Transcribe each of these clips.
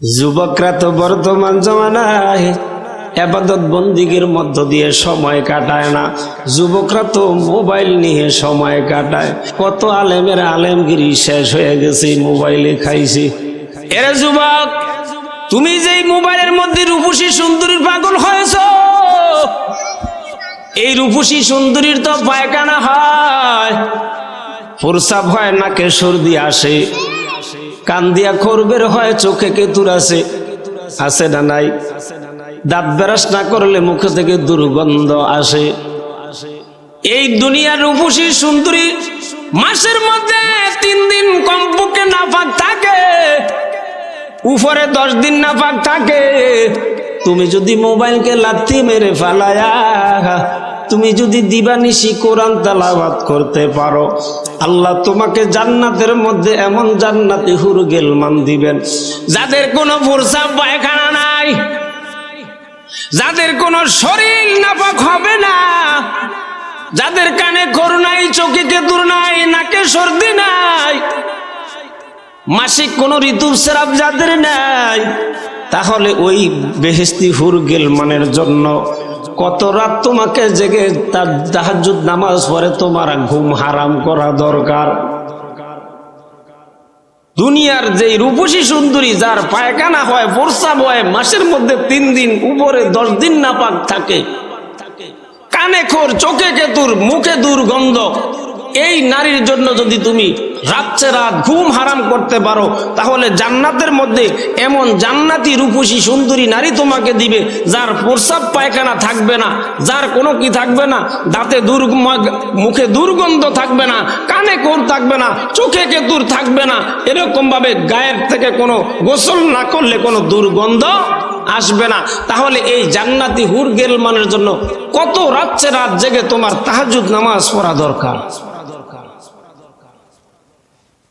যুবকরা তো বর্তমান জমানায় ইবাদত বন্দিগির মধ্য দিয়ে সময় কাটায় না, যুবকরা তো মোবাইল নিয়ে সময় কাটায়। কত আলেমের আলেমগিরি শেষ হয়ে গেছে, মোবাইলে খাইছে। এরে যুবক, তুমি যেই মোবাইলের মধ্যে রূপসী সুন্দরীর পাগল হয়েছ, এই রূপসী সুন্দরীর তো পায়খানা হয়, প্রস্রাব হয়, নাকে সর্দি আসে, কান দিয়া খোর বের হয়, চোখে কেতুর আছে না নাই? দাঁত ব্রাশ না করলে মুখ থেকে দুর্গন্ধ আসে। এই দুনিয়ার রূপসী সুন্দরী মাসের মধ্যে 3 দিন কমপক্ষে নাপাক থাকে, উপরে 10 দিন নাপাক থাকে। তুমি যদি মোবাইলকে লাথি মেরে ফালায়া, তুমি যদি দিবানিশি কোরআন তেলাওয়াত করতে পারো, আল্লাহ তোমাকে জান্নাতের মধ্যে এমন জান্নাতি হুর গেলমান দিবেন, যাদের কোনো প্রস্রাব পায়খানা নাই, যাদের কোনো শরীর নাপাক হবে না, যাদের কানে খোর নাই, চোখে কেতুর নাই, নাকে সর্দি নাই, মাসিক কোন ঋতুস্রাব যাদের নাই, তাহলে ওই বেহেশতি হুর গেলমানের জন্য কত রাত তোমাকে জেগে তার তাহাজ্জুদ নামাজ পড়ে তোমার ঘুম হারাম করা দরকার। দুনিয়ার যে রূপসী সুন্দরী যার পায়খানা হয়, প্রস্রাব হয়, মাসের মধ্যে 3 দিন, উপরে 10 দিন নাপাক থাকে, কানে খোর, চোখে কেতুর, মুখে দুর্গন্ধ, এই নারীর জন্য যদি তুমি রাত্রে রাত ঘুম হারাম করতে পারো, তাহলে জান্নাতের মধ্যে এমন জান্নাতি রূপসী সুন্দরী নারী তোমাকে দিবে, যার প্রস্রাব পায়খানা থাকবে না, যার কোনো কি থাকবে না, দাঁতে মুখে দুর্গন্ধ থাকবে না, কানে কোর থাকবে না, চোখে কেতুর থাকবে না, এরকম ভাবে গায়ের থেকে কোনো গোসল না করলে কোনো দুর্গন্ধ আসবে না। তাহলে এই জান্নাতি হুর গেলমানের জন্য কত রাত্রে রাত জেগে তোমার তাহাজ্জুদ নামাজ পড়া দরকার।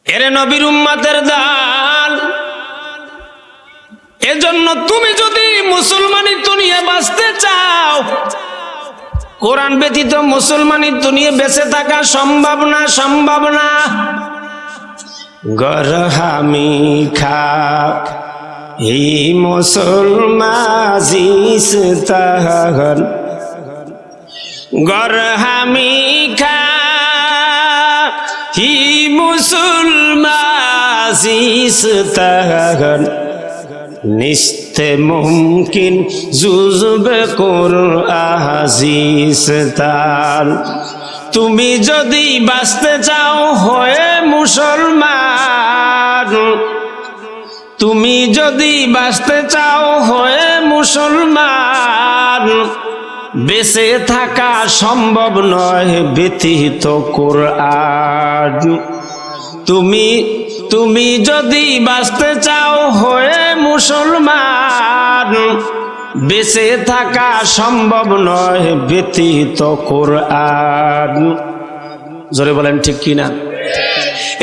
এরে নবীর উম্মতের দাল, এজন্য তুমি যদি মুসলমানিত্ব নিয়ে বাঁচতে চাও, কোরআন ব্যতীত মুসলমানিত্ব নিয়ে বেঁচে থাকা সম্ভব না, সম্ভব না। গরহামি খা এই মুসলমাজিস্তান, গরহামি খা হি মুসলমাজিস্তান, নিস্তে মুমকিন জুজবে কুরআজিস্তান। তুমি যদি বাঁচতে চাও হয়ে মুসলমান, তুমি যদি বাঁচতে চাও হয়ে মুসলমান, বেঁচে থাকা সম্ভব নয় ব্যতীত কোরআন। তুমি যদি বাঁচতে চাও হয়ে মুসলমান, বেঁচে থাকা সম্ভব নয় ব্যতীত কোরআন। জোরে বলেন ঠিক কিনা?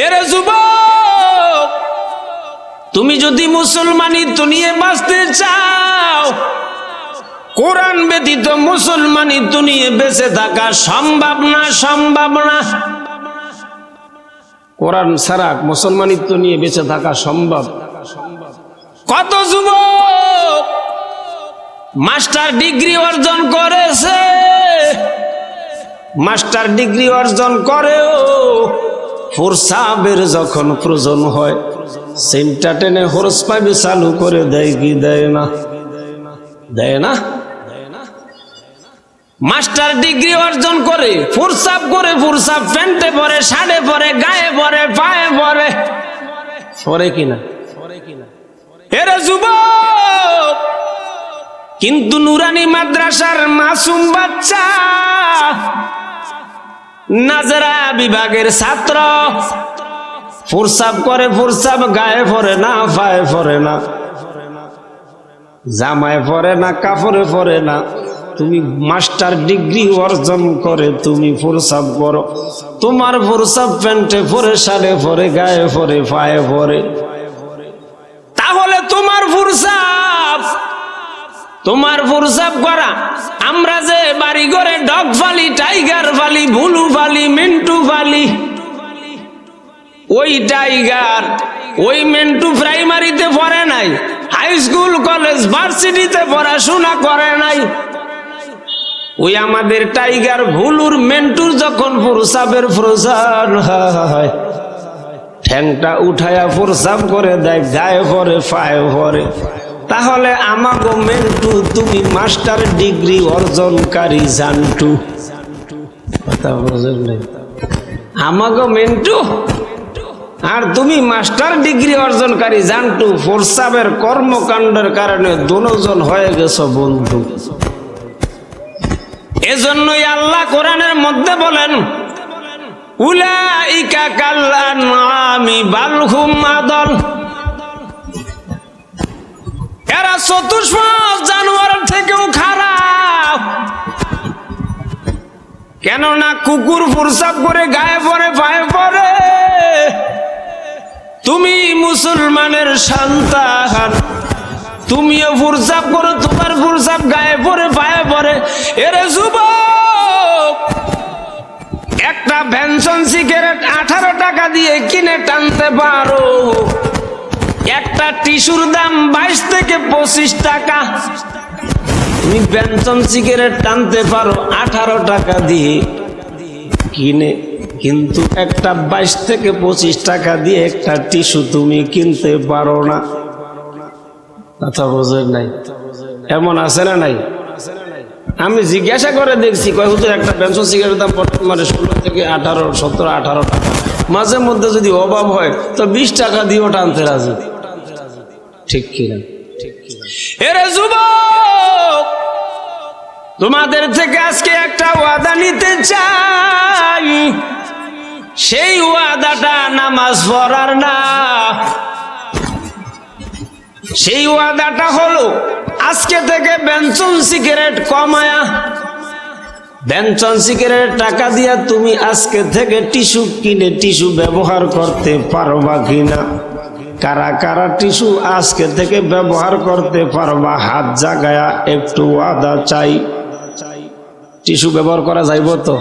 এরে যুবক, তুমি যদি মুসলমানিত্ব নিয়ে বাঁচতে চাও, কোরআন ব্যতীত মুসলমানিত্ব নিয়ে বেঁচে থাকা সম্ভব না, সম্ভব না। কোরআন ছাড়া মুসলমানিত্ব নিয়ে বেঁচে থাকা সম্ভব। কত যুবক মাস্টার ডিগ্রি অর্জন করেছে, মাস্টার ডিগ্রি অর্জন করেও প্রস্রাবের যখন প্রয়োজন হয়, সেন্টা টেনে হোর্স পাইপে চালু করে দেয় কি দেয় না? দেয় না। মাস্টার ডিগ্রি অর্জন করে প্রস্রাব করে, প্রস্রাব প্যান্টে পরে, শার্টে পরে, গায়ে পরে, পায়ে পরে, পরে কিনা? এরে যুবক, কিন্তু নুরানি মাদ্রাসার মাসুম বাচ্চা, নাজরা বিভাগের ছাত্র, প্রস্রাব করে, প্রস্রাব গায়ে পরে না, পায়ে পরে না, জামায় পরে না, কাপড়ে পরে না। তুমি মাস্টার ডিগ্রি অর্জন করে তুমি প্রস্রাব করো, তোমার প্রস্রাব প্যান্টে পরে, শার্টে পরে, গায়ে পরে, পায়ে পরে। তাহলে তোমার প্রস্রাব করা, আমরা যে বাড়ি ঘরে ডগ ফালি, টাইগার ফালি, ভুলু ফালি, মিন্টু ফালি, ওই টাইগার ওই মেন্টু প্রাইমারিতে পড়ে নাই, হাই স্কুল কলেজ ভার্সিটিতে পড়াশোনা করে নাই। ওই আমাদের টাইগার ভুলুর মেন্টুর যখন প্রসাবের প্রসার হয়, ঠ্যাংটা উঠায়া প্রসাব করে দেয়, গায়ে পরে পায়ে পরে। তাহলে আমাগো মেন্টু তুমি মাস্টার ডিগ্রি অর্জনকারী জানটু, কথা বুঝলেন? আমাগো মেন্টু আর তুমি মাস্টার ডিগ্রি অর্জনকারী জানটু, প্রসাবের কর্মকাণ্ডের কারণে দুজন হয়ে গেছো বন্ধু। এজন্যই আল্লাহ কোরআনের মধ্যে বলেন, উলাইকা কাল আনআমি বাল হুম আদল। এরা চতুষ্পদ জানোয়ারের থেকেও খারাপ। কেননা কুকুর প্রসাব করে গায়ে পড়ে পায়ে পড়ে, তুমি মুসলমানের সন্তান, তুমিও প্রসাব করো, তোমার প্রসাব গায়ে পড়ে পায়ে পড়ে। এরে যুবক, একটা ভ্যানসন সিগারেট 18 টাকা দিয়ে কিনে টানতে পারো, একটা টিস্যুর দাম 22 থেকে 25 টাকা। তুমি ভ্যানসন সিগারেট টানতে পারো 18 টাকা দিয়ে কিনে, কিন্তু একটা 22 থেকে 25 টাকা দিয়ে একটা টিস্যু তুমি কিনতে পারো না। কথা বোঝেন নাই? এমন আছে না নাই? আমি জিজ্ঞাসা করে দেখছি, কয় হুজুর একটা পেনশন সিগারেটের দাম বর্তমানে 16 থেকে 18, 17, 18 টাকা। মাঝে মধ্যে যদি অভাব হয় তো 20 টাকা দিয়েও টানতে রাজি। ঠিক কিনা? এরে যুবক, তোমাদের থেকে আজকে একটা ওয়াদা নিতে চাই। সেই ওয়াদাটা নামাজ পড়ার না। সেই ওয়াদাটা হলো আজকে থেকে বেনসন সিগারেট কমায়া, বেনসন সিগারেট টাকা দিয়া তুমি আজকে থেকে টিস্যু কিনে টিস্যু ব্যবহার করতে পারবা কিনা? কারা কারা টিস্যু আজকে থেকে ব্যবহার করতে পারবা? হাত জাগায়া একটু ওয়াদা চাই। টিস্যু ব্যবহার করা যাইব তো?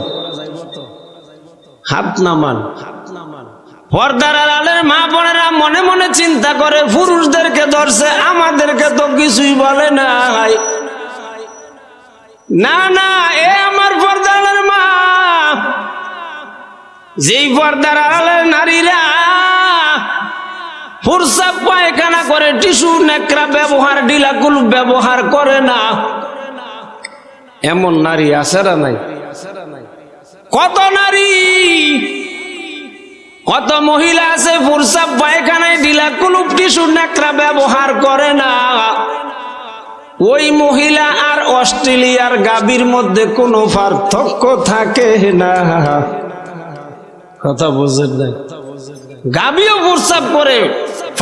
হাত নামান। পর্দার আড়ালের মা বোনেরা মনে মনে চিন্তা করে, পুরুষদেরকে ধরছে, আমাদেরকে তো কিছুই বলে নাই। না না, এ আমার পর্দার আড়ালের মা, যেই পর্দার আড়ালের নারীরা প্রস্রাব পায়খানা করে টিস্যু নেকড়া ব্যবহার, ডিলাকুল ব্যবহার করে না, এমন নারী আছে না নাই? কত নারী, কত মহিলা আছে প্রস্রাব পায়খানায় ডিলাকুলুপ টিস্যু নেকড়া ব্যবহার করে না। ওই মহিলা আর অস্ট্রেলিয়ার গাভীর মধ্যে কোনো পার্থক্য থাকে না। কথা বুঝেন না? গাভীও প্রস্রাব করে,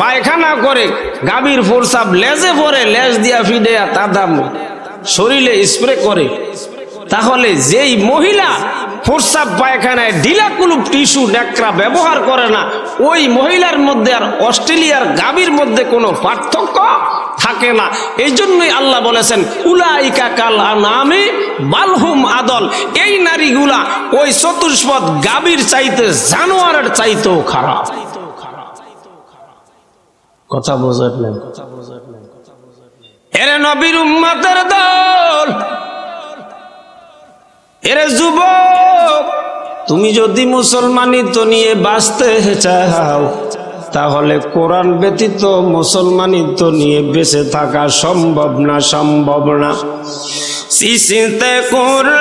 পায়খানা করে, গাভীর প্রস্রাব লেজে পড়ে, লেজ দিয়া ফিডে তাদাম শরীরে স্প্রে করে। তাহলে যেই মহিলা প্রস্রাব পায়খানায় ডিলাকুলুপ টিস্যু নেকড়া ব্যবহার করে না, ওই মহিলার মধ্যে আর অস্ট্রেলিয়ার গাভীর মধ্যে কোনো পার্থক্য থাকে না। এই জন্যই আল্লাহ বলেছেন, উলাইকা কাল আনআমি বাল হুম আদল। এই নারীগুলা ওই চতুষ্পদ গাভীর চাইতে, জানোয়ারের চাইতেও খারাপ। কথা বোঝেন না? এরে নবীর উম্মতের দল, এরে যুবক, তুমি যদি মুসলমানিত্ব নিয়ে বাঁচতে চাও, তাহলে কোরআন ব্যতীত মুসলমানিত্ব নিয়ে বেঁচে থাকা সম্ভব না, সম্ভব না। সিসিতে কুরআন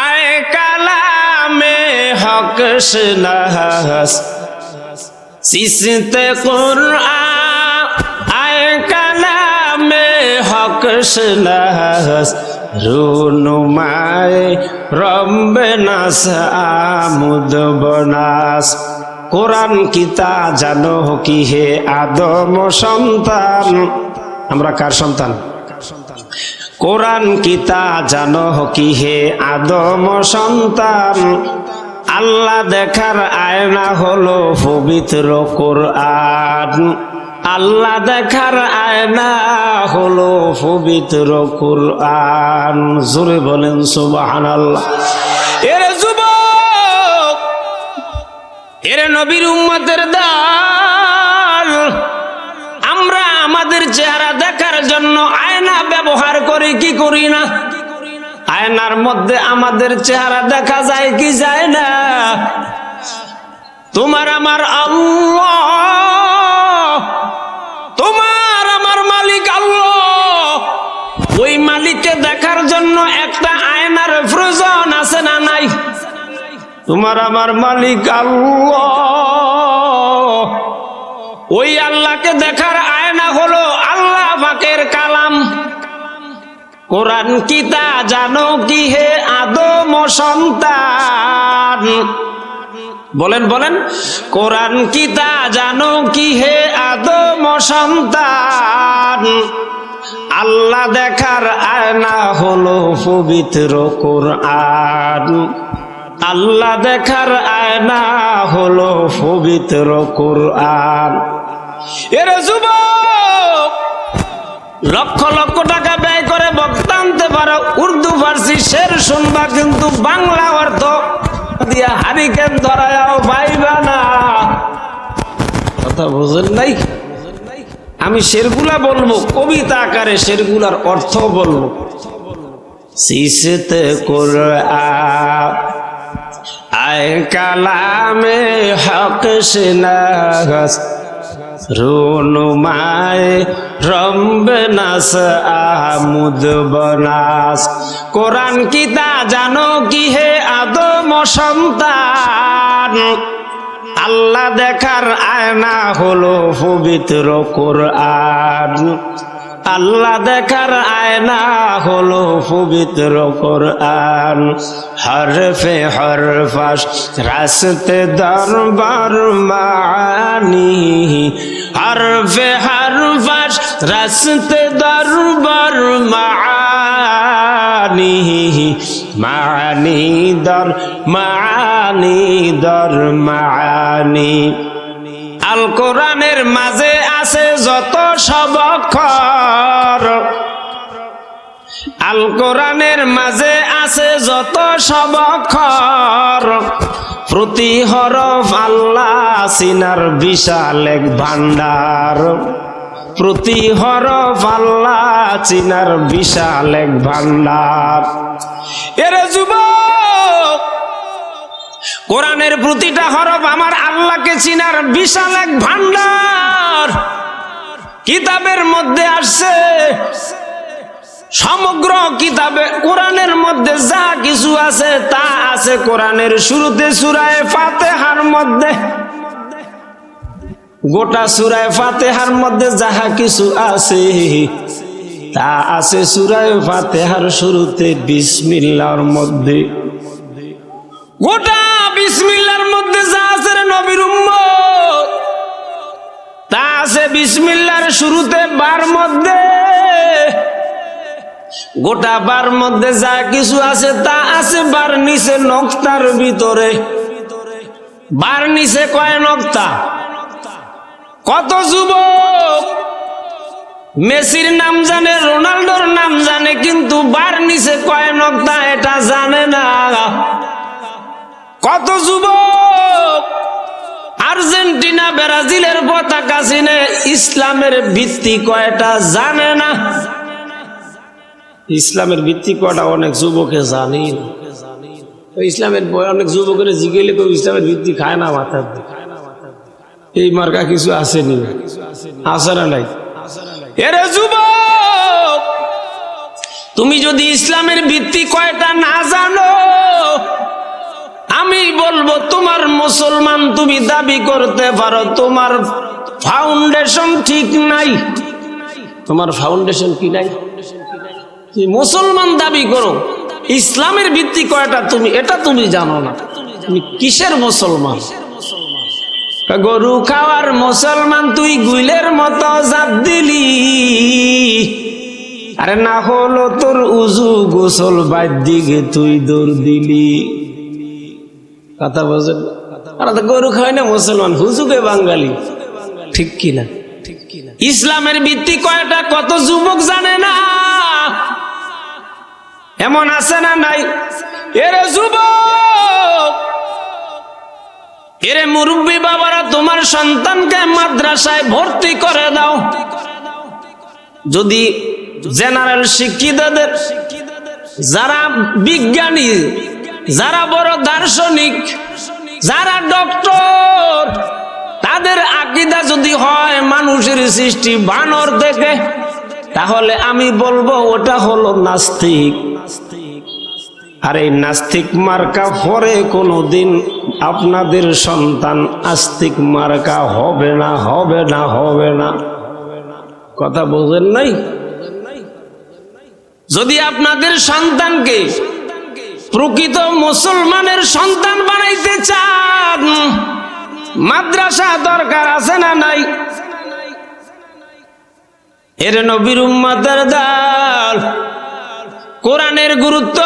আয়ে কালামে হক শনাস, সিসিতে কুরআন আয়ে কালামে হক শনাস, রুনুমায়ে রব্বে নাস আমুদ বনাস। কোরআন কিতা জানো কি হে আদম সন্তান? আমরা কার সন্তান? কোরআন কিতা জানো কি হে আদম সন্তান? আল্লাহ দেখার আয়না হলো পবিত্র কোরআন। আল্লাহ দেখার আয়না হলো পবিত্র কোরআন। জোরে বলেন সুবহানাল্লাহ। এরে যুবক, এরে নবীর উম্মতের দল, চেহারা দেখার জন্য আয়না ব্যবহার করি কি করি না? আয়নার মধ্যে আমাদের চেহারা দেখা যায় কি যায় না? তোমার আমার আল্লাহ, তোমার আমার মালিক আল্লাহ, ওই মালিককে দেখার জন্য একটা আয়নার প্রয়োজন আছে না নাই? তোমার আমার মালিক আল্লাহ, ওই আল্লাহকে দেখার আয়না হলো আল্লাহ পাকের কালাম কোরআন। কি তা জানো কি হে আদম সন্তান? বলেন বলেন, কোরআন কি তা জানো কি হে আদম সন্তান? আল্লাহ দেখার আয়না হলো পবিত্র কোরআন। আল্লাহ দেখার আয়না হলো পবিত্র কোরআন। এর যুবক লক্ষ লক্ষ টাকা ব্যয় করে বক্তা আনতে পারো, উর্দু ফার্সি শের শুনবা, কিন্তু বাংলা অর্থ দিয়া হারিকেন ধরাও পাইবা না। কথা বুঝেন নাই? আমি শেরগুলা বলবো, কবিতা আকারে শেরগুলার অর্থ বলবো। সিসতে কুরআন আয় কালামে হক শিনাস রুনুমায় রম্বে নাস আমুদ বনাস। কোরআন কি তা জানো কি হে আদম সন্তান? আল্লাহ দেখার আয়না হলো পবিত্র কোরআন। আল্লাহ দেখার আয়না হলো পবিত্র কোরআন। হরফে হরফাস রাস্তে দরবার মানি, হরফে হরফাস রাস্তে দরবার মানি, মানি দর মানি দর মানি। আল কোরআনের মাঝে আছে যত সব অক্ষর, আল কোরআনের মাঝে আছে যত সব অক্ষর, প্রতি হরফ আল্লাহ চিনার বিশাল এক ভান্ডার। প্রতি হরফ আল্লাহ চিনার বিশাল এক ভান্ডার। এর যুবক, কোরআনের প্রতিটা হরফ আমার আল্লাহকে চিনার বিশাল এক ভান্ডার। কিতাবের মধ্যে আসছে, সমগ্র কিতাবে কোরআনের মধ্যে যা কিছু আছে তা আছে কোরআনের শুরুতে সূরা ফাতিহার মধ্যে। গোটা সূরা ফাতিহার মধ্যে যাহা কিছু আছে তা আছে সূরা ফাতিহার শুরুতে বিসমিল্লাহর মধ্যে। গোটা বিসমিল্লাহর মধ্যে যা আছে নবীর উম্মত তা আছে বিসমিল্লাহর শুরুতে বার মধ্যে। গোটা বার মধ্যে যা কিছু আছে তা আছে বার নিচে নক্তার ভিতরে। বার নিচে কয় নক্তা? কত যুবক মেসির নাম জানে, রোনাল্ডোর নাম জানে, কিন্তু বার নিচে কয় নক্তা এটা জানে না। কত যুবক আর্জেন্টিনা ব্রাজিলের পতাকা চিনে, ইসলামের ভিত্তি কয়টা জানে না। ইসলামের ভিত্তি কয়টা অনেক যুবকে জানি না। ইসলামের অনেক যুবকের জিজ্ঞেলে কেউ ইসলামের ভিত্তি খায় না মাথার দিকে। এই মার্কা কিছু আসেনি, আসে না নাই? এরে যুবক, তুমি যদি ইসলামের ভিত্তি কয়টা না জানো, আমি বলবো তোমার মুসলমান তুমি দাবি করতে পারো, তোমার ফাউন্ডেশন ঠিক নাই। তোমার ফাউন্ডেশন কি নাই? মুসলমান দাবি করো, ইসলামের ভিত্তি কয়টা তুমি এটা তুমি জানো না। তুমি কিসের মুসলমান? গরু খাওয়ার মুসলমান তুই গুইলের মতো জাত দিলি। আরে না হলো তোর উজু গোসল বাদ দিকে তুই দৌড় দিলি। কথা বোঝেন? আর গরু খাওয়াই না মুসলমান, হুজুগে বাঙালি। ঠিক কিনা? ইসলামের ভিত্তি কয়টা কত যুবক জানে না। এমন আছে না নাই? এরে যুবক, এরে মুরব্বী বাবারা, তোমার সন্তানকে মাদ্রাসায় ভর্তি করে দাও। যদি জেনারেল শিক্ষিতদের, যারা বিজ্ঞানী, যারা বড় দার্শনিক, যারা ডক্টর, তাদের আকীদা যদি হয় মানুষের সৃষ্টি বানর থেকে, তাহলে আমি বলবো ওটা হলো নাস্তিক। আর এই নাস্তিক মার্কা পরে কোনোদিন আপনাদের সন্তান আস্তিক মার্কা হবে না, হবে না, হবে না। কথা বলবেন নাই? যদি আপনাদের সন্তানকে প্রকৃত মুসলমানের সন্তান বানাইতে চান, মাদ্রাসা দরকার আছে না নাই? এর নবীর উম্মতের দল, কোরআনের গুরুত্ব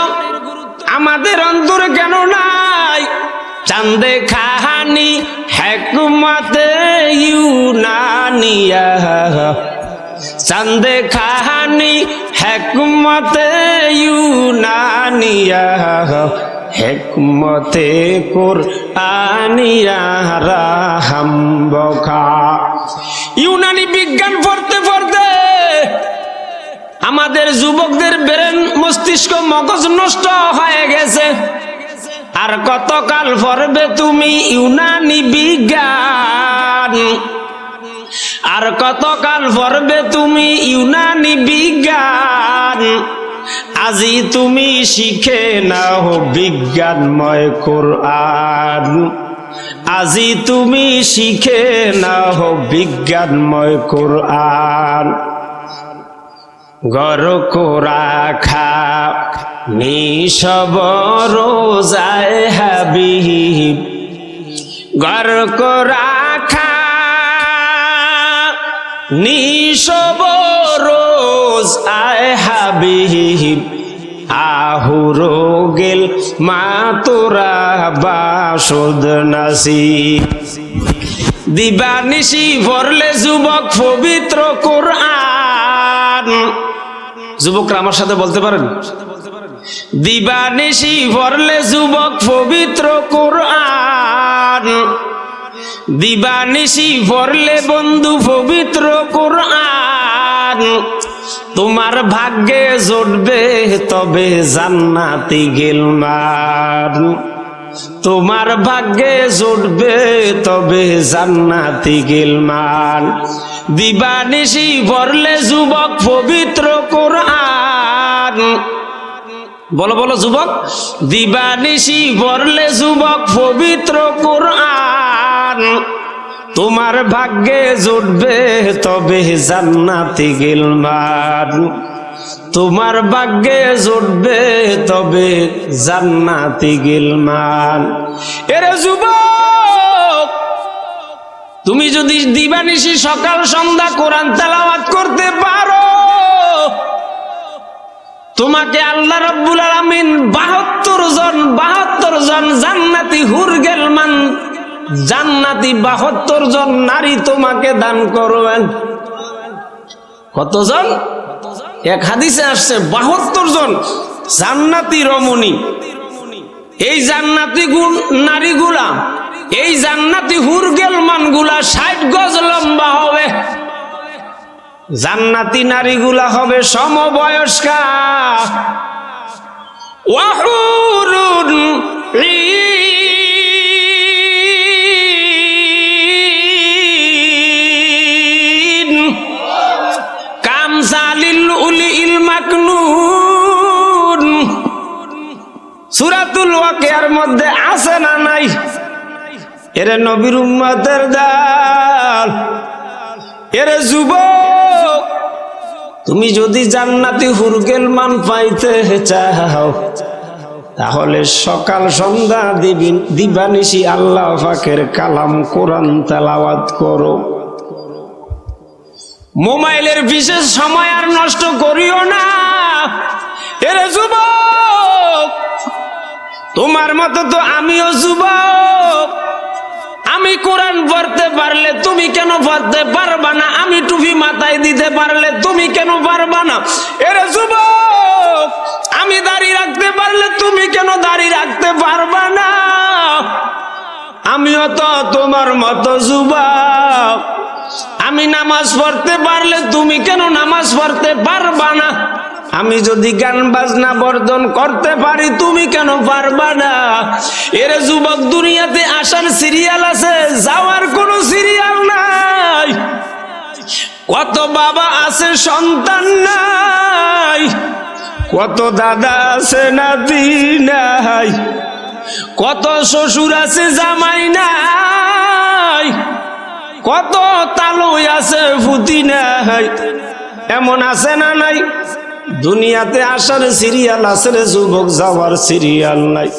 আমাদের অন্তরে কেন নাই? চান্দে খাহানি হিকমতে ইউনানিয়া, চান্দে খাহানি হিকমতে ইউনানিয়া, হিকমতে কুরআনিয়া রাহাম বকা। ইউনানি বিজ্ঞান পড়তে পড়তে আমাদের যুবকদের ব্রেন, মস্তিষ্ক, মগজ নষ্ট হয়ে গেছে। আর কতকাল পড়বে তুমি ইউনানি বিজ্ঞান? আর কতকাল পড়বে তুমি ইউনানি বিজ্ঞান? আজি তুমি শিখে নাও বিজ্ঞানময় কোরআন, আজি তুমি শিখে নাও বিজ্ঞানময় কোরআন। গরক রাখা নিশব রোজায় হাবিব, গরক রাখা নিশব রোজ আয় হাবিব, আহুরো গেল মা তোরা বাসুদ নাসিব। দিবানিশি পড়লে যুবক পবিত্র কোরআন। যুবকরা আমার সাথে বলতে পারেন? দিবানিশি পড়লে যুবক পবিত্র কোরআন, দিবানিশি পড়লে বন্ধু পবিত্র কোরআন। তোমার ভাগ্যে জুটবে তবে জান্নাতি গিলমান, তোমার ভাগ্যে জুটবে তবে জান্নাতি গিলমান। দিবানিশি পড়লে যুবক পবিত্র কোরআন। বলো বলো যুবক, দিবানিশি পড়লে যুবক পবিত্র কোরআন। তোমার ভাগ্যে জুটবে তবে জান্নাতি গিলমান, তোমার ভাগ্যে জুটবে তবে জান্নাতি গিলমান। এরে যুবক, তুমি যদি দিবানিশি সকাল সন্ধ্যা কোরআন তেলাওয়াত করতে পারো, তোমাকে আল্লাহ রাব্বুল আলামিন 72 জন জান্নাতি হুর গেলমান, জান্নাতি 72 জন নারী তোমাকে দান করবেন। কতজন? এক হাদিসে আসছে 72 জন জান্নাতি রমণী। এই জান্নাতি নারীগুলা, এই জান্নাতি হুর গেলমান গুলা 60 গজ লম্বা হবে। জান্নাতি নারীগুলা হবে সমবয়স্কা। ওয়াহুরুন ঈন কামসালিল উলিল মাকনুন। সূরাতুল ওয়াকিয়ার মধ্যে আছে না নাই? এরে নবীর উম্মতের দল, এরে যুবক, তুমি যদি জান্নাতি হুর গেলমান পাইতে চাও, তাহলে সকাল সন্ধ্যা দিবানিশি আল্লাহ পাকের কালাম কোরআন তেলাওয়াত করো। মোবাইলের বিশেষ সময় আর নষ্ট করিও না। এরে যুবক, তোমার মতো তো আমিও যুবক। আমি কোরআন পড়তে পারলে তুমি কেন পড়তে পারবা না? আমি টুপি মাথায় দিতে পারলে তুমি কেন পারবা না? এরে যুবক, আমি দাড়ি রাখতে পারলে তুমি কেন দাড়ি রাখতে পারবা না? আমিও তো তোমার মতো যুবক, আমি নামাজ পড়তে পারলে তুমি কেন নামাজ পড়তে পারবা না? আমি যদি গান বাজনা বর্জন করতে পারি তুমি কেন পারবা না? এর যুবক, দুনিয়াতে আসার সিরিয়াল আছে, যাওয়ার কোনো সিরিয়াল নাই। কত বাবা আছে, সন্তান নাই। কত দাদা আছে, নাতি নাই। কত শ্বশুর আছে, জামাই নাই। কত তালুই আছে, ফুতি নাই। এমন আছে না নাই? দুনিয়াতে আসার সিরিয়াল আছে রে যুবক, যাওয়ার সিরিয়াল নাই।